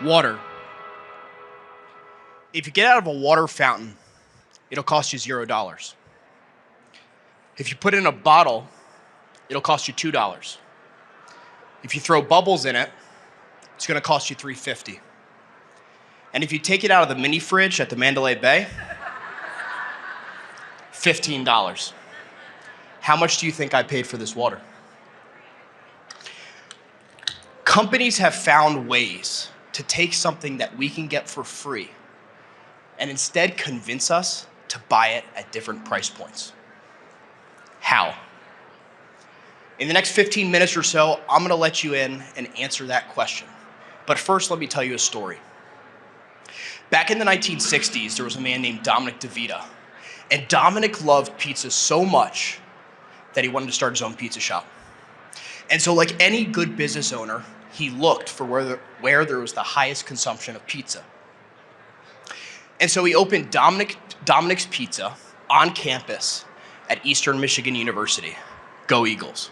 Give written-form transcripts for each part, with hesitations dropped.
Water. If you get out of a water fountain, it'll cost you $0. If you put it in a bottle, it'll cost you $2. If you throw bubbles in it, it's gonna cost you $3.50. And if you take it out of the mini fridge at the Mandalay Bay, $15. How much do you think I paid for this water? Companies have found ways to take something that we can get for free and instead convince us to buy it at different price points. How? In the next 15 minutes or so, I'm gonna let you in and answer that question. But first, let me tell you a story. Back in the 1960s, there was a man named Dominic DeVita. And Dominic loved pizza so much that he wanted to start his own pizza shop. And so like any good business owner, he looked for where there was the highest consumption of pizza. And so he opened Dominic's Pizza on campus at Eastern Michigan University. Go Eagles.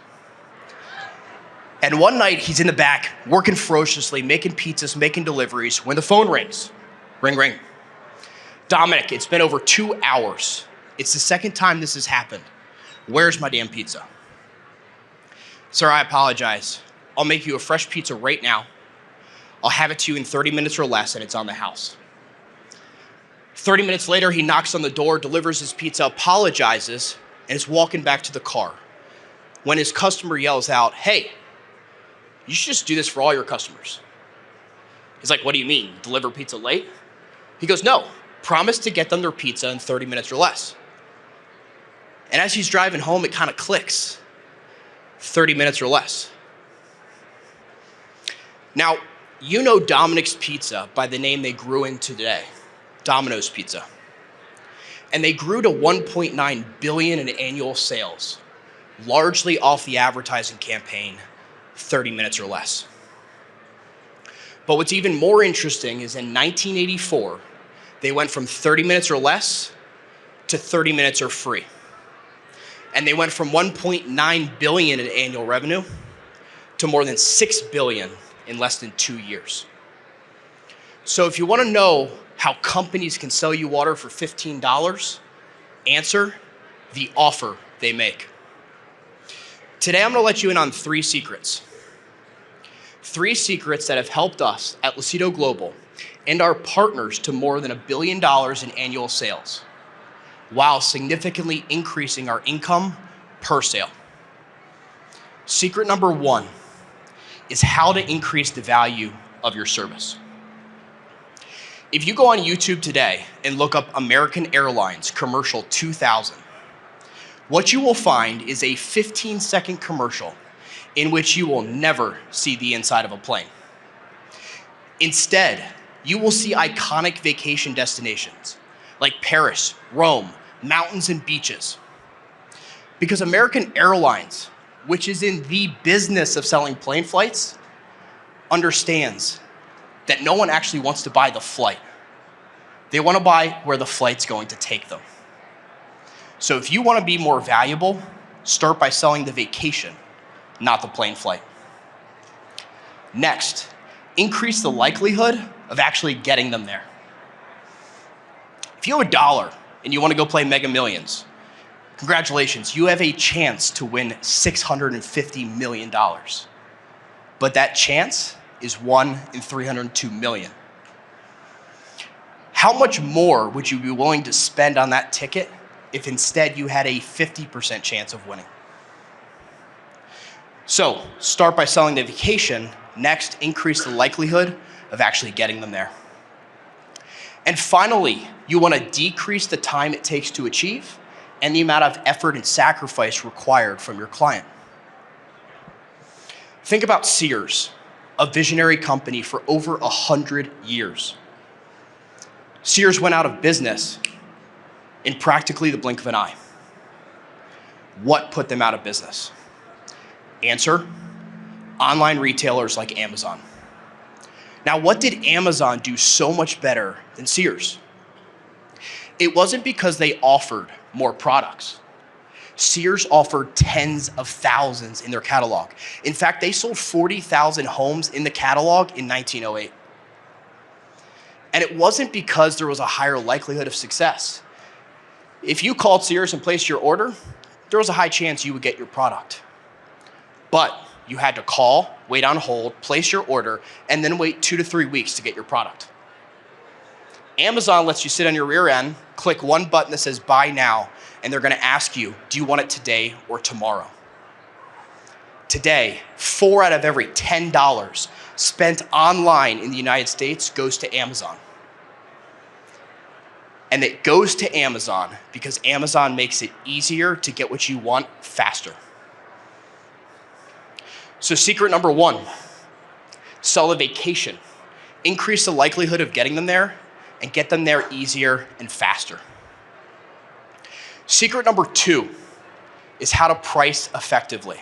And one night he's in the back working ferociously, making pizzas, making deliveries, when the phone rings. Ring, ring. Dominic, it's been over 2 hours. It's the second time this has happened. Where's my damn pizza? Sir, I apologize. I'll make you a fresh pizza right now. I'll have it to you in 30 minutes or less, and it's on the house. 30 minutes later, he knocks on the door, delivers his pizza, apologizes, and is walking back to the car when his customer yells out, "Hey, you should just do this for all your customers." He's like, "What do you mean, deliver pizza late?" He goes, "No, promise to get them their pizza in 30 minutes or less." And as he's driving home, it kind of clicks. 30 minutes or less. Now, you know Dominic's Pizza by the name they grew into today, Domino's Pizza. And they grew to 1.9 billion in annual sales, largely off the advertising campaign, 30 minutes or less. But what's even more interesting is in 1984, they went from 30 minutes or less to 30 minutes or free. And they went from 1.9 billion in annual revenue to more than 6 billion in less than 2 years. So if you want to know how companies can sell you water for $15, answer the offer they make. Today I'm going to let you in on 3 secrets. 3 secrets that have helped us at Lucido Global and our partners to more than $1 billion in annual sales, while significantly increasing our income per sale. Secret number 1 is how to increase the value of your service. If you go on YouTube today and look up American Airlines commercial 2000, what you will find is a 15-second commercial in which you will never see the inside of a plane. Instead, you will see iconic vacation destinations like Paris, Rome, mountains and beaches. Because American Airlines, which is in the business of selling plane flights, understands that no one actually wants to buy the flight. They want to buy where the flight's going to take them. So if you want to be more valuable, start by selling the vacation, not the plane flight. Next, increase the likelihood of actually getting them there. If you have $1 and you want to go play Mega Millions, congratulations, you have a chance to win $650 million. But that chance is 1 in 302 million. How much more would you be willing to spend on that ticket if instead you had a 50% chance of winning? So start by selling the vacation. Next, increase the likelihood of actually getting them there. And finally, you want to decrease the time it takes to achieve and the amount of effort and sacrifice required from your client. Think about Sears, a visionary company for over 100 years. Sears went out of business in practically the blink of an eye. What put them out of business? Answer, online retailers like Amazon. Now, what did Amazon do so much better than Sears? It wasn't because they offered more products. Sears offered tens of thousands in their catalog. In fact, they sold 40,000 homes in the catalog in 1908. And it wasn't because there was a higher likelihood of success. If you called Sears and placed your order, there was a high chance you would get your product. But you had to call, wait on hold, place your order, and then wait 2 to 3 weeks to get your product. Amazon lets you sit on your rear end, click one button that says buy now, and they're gonna ask you, do you want it today or tomorrow? Today, 4 out of every $10 spent online in the United States goes to Amazon. And it goes to Amazon because Amazon makes it easier to get what you want faster. So secret number 1, sell a vacation. Increase the likelihood of getting them there and get them there easier and faster. Secret number 2 is how to price effectively.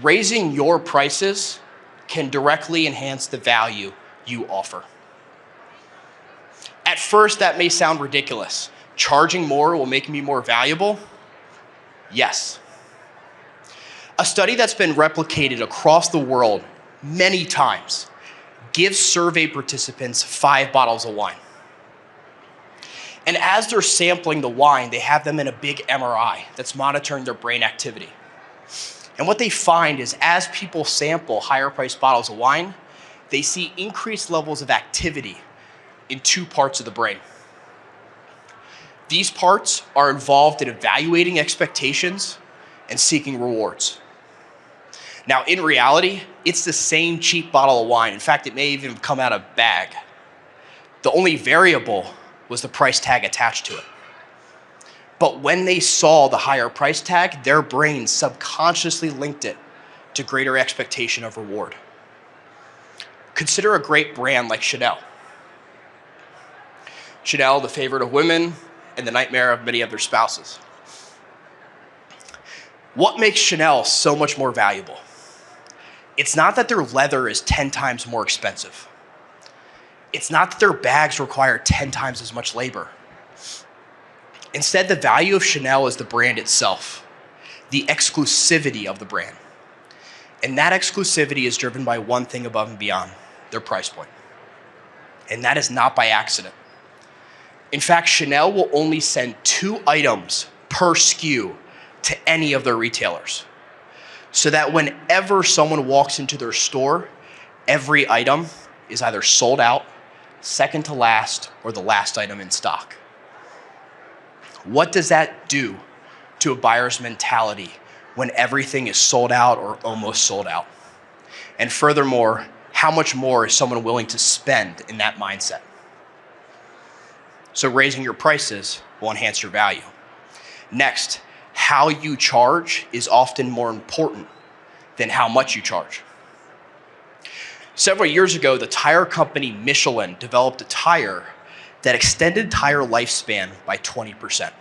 Raising your prices can directly enhance the value you offer. At first, that may sound ridiculous. Charging more will make me more valuable? Yes. A study that's been replicated across the world many times gives survey participants 5 bottles of wine. And as they're sampling the wine, they have them in a big MRI that's monitoring their brain activity. And what they find is as people sample higher priced bottles of wine, they see increased levels of activity in 2 parts of the brain. These parts are involved in evaluating expectations and seeking rewards. Now, in reality, it's the same cheap bottle of wine. In fact, it may even come out of a bag. The only variable was the price tag attached to it. But when they saw the higher price tag, their brain subconsciously linked it to greater expectation of reward. Consider a great brand like Chanel. Chanel, the favorite of women and the nightmare of many of their spouses. What makes Chanel so much more valuable? It's not that their leather is 10 times more expensive. It's not that their bags require 10 times as much labor. Instead, the value of Chanel is the brand itself, the exclusivity of the brand. And that exclusivity is driven by one thing above and beyond, their price point. And that is not by accident. In fact, Chanel will only send 2 items per SKU to any of their retailers, so that whenever someone walks into their store, every item is either sold out, second to last, or the last item in stock. What does that do to a buyer's mentality when everything is sold out or almost sold out? And furthermore, how much more is someone willing to spend in that mindset? So raising your prices will enhance your value. Next, how you charge is often more important than how much you charge. Several years ago, the tire company Michelin developed a tire that extended tire lifespan by 20%.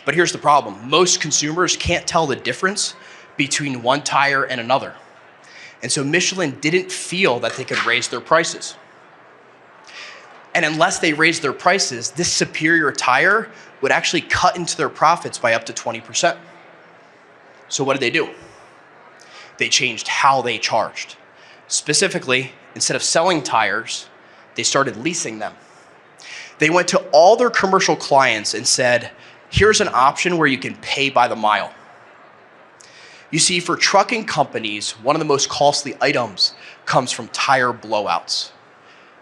But here's the problem. Most consumers can't tell the difference between one tire and another. And so Michelin didn't feel that they could raise their prices. And unless they raised their prices, this superior tire would actually cut into their profits by up to 20%. So what did they do? They changed how they charged. Specifically, instead of selling tires, they started leasing them. They went to all their commercial clients and said, here's an option where you can pay by the mile. You see, for trucking companies, one of the most costly items comes from tire blowouts.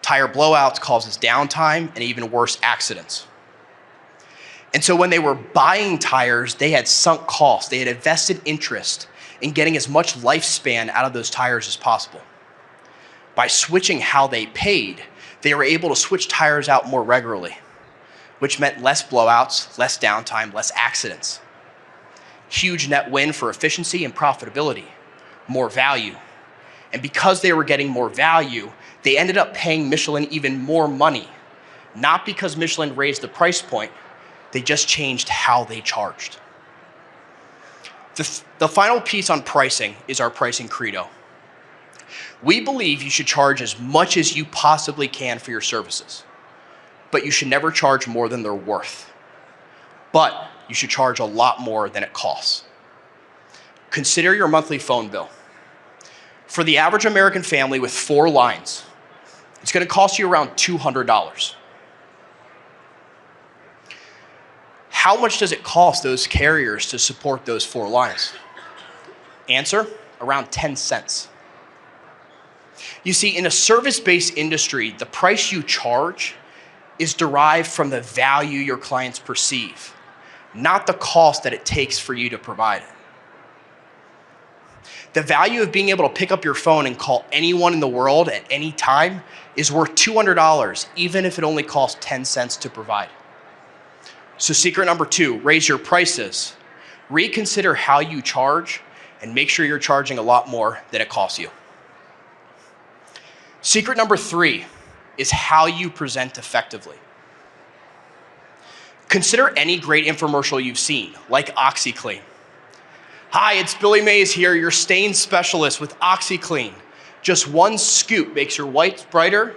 Tire blowouts causes downtime and even worse, accidents. And so when they were buying tires, they had sunk costs. They had invested interest in getting as much lifespan out of those tires as possible. By switching how they paid, they were able to switch tires out more regularly, which meant less blowouts, less downtime, less accidents. Huge net win for efficiency and profitability, more value. And because they were getting more value, they ended up paying Michelin even more money, not because Michelin raised the price point, they just changed how they charged. The final piece on pricing is our pricing credo. We believe you should charge as much as you possibly can for your services, but you should never charge more than they're worth. But you should charge a lot more than it costs. Consider your monthly phone bill. For the average American family with 4 lines, It's going to cost you around $200. How much does it cost those carriers to support those 4 lines? Answer, around 10 cents. You see, in a service-based industry, the price you charge is derived from the value your clients perceive, not the cost that it takes for you to provide it. The value of being able to pick up your phone and call anyone in the world at any time is worth $200, even if it only costs 10 cents to provide. So secret number 2, raise your prices. Reconsider how you charge and make sure you're charging a lot more than it costs you. Secret number 3 is how you present effectively. Consider any great infomercial you've seen, like OxyClean. Hi, it's Billy Mays here, your stain specialist with OxyClean. Just 1 scoop makes your whites whiter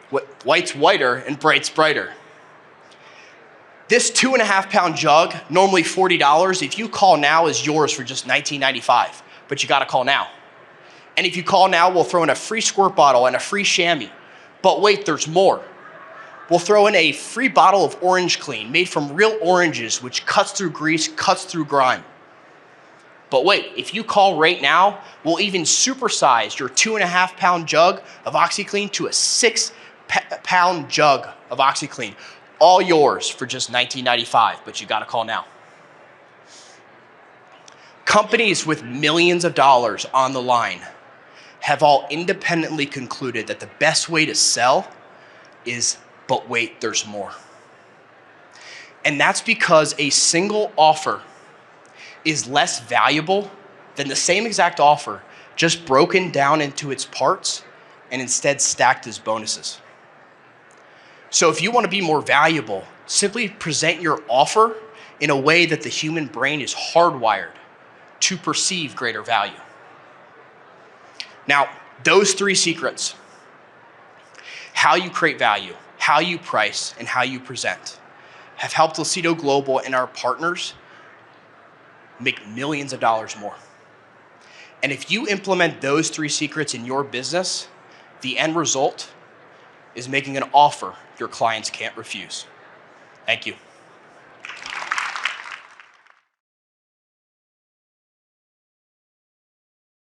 and brights brighter. This 2.5 pound jug, normally $40, if you call now is yours for just $19.95, but you gotta call now. And if you call now, we'll throw in a free squirt bottle and a free chamois. But wait, there's more. We'll throw in a free bottle of Orange Clean made from real oranges, which cuts through grease, cuts through grime. But wait, if you call right now, we'll even supersize your 2.5 pound jug of OxyClean to a 6 pound jug of OxyClean. All yours for just $19.95, but you gotta call now. Companies with millions of dollars on the line have all independently concluded that the best way to sell is, but wait, there's more. And that's because a single offer is less valuable than the same exact offer, just broken down into its parts and instead stacked as bonuses. So if you want to be more valuable, simply present your offer in a way that the human brain is hardwired to perceive greater value. Now, those 3 secrets, how you create value, how you price, and how you present, have helped Lucido Global and our partners make millions of dollars more. And if you implement those 3 secrets in your business, the end result is making an offer your clients can't refuse. Thank you.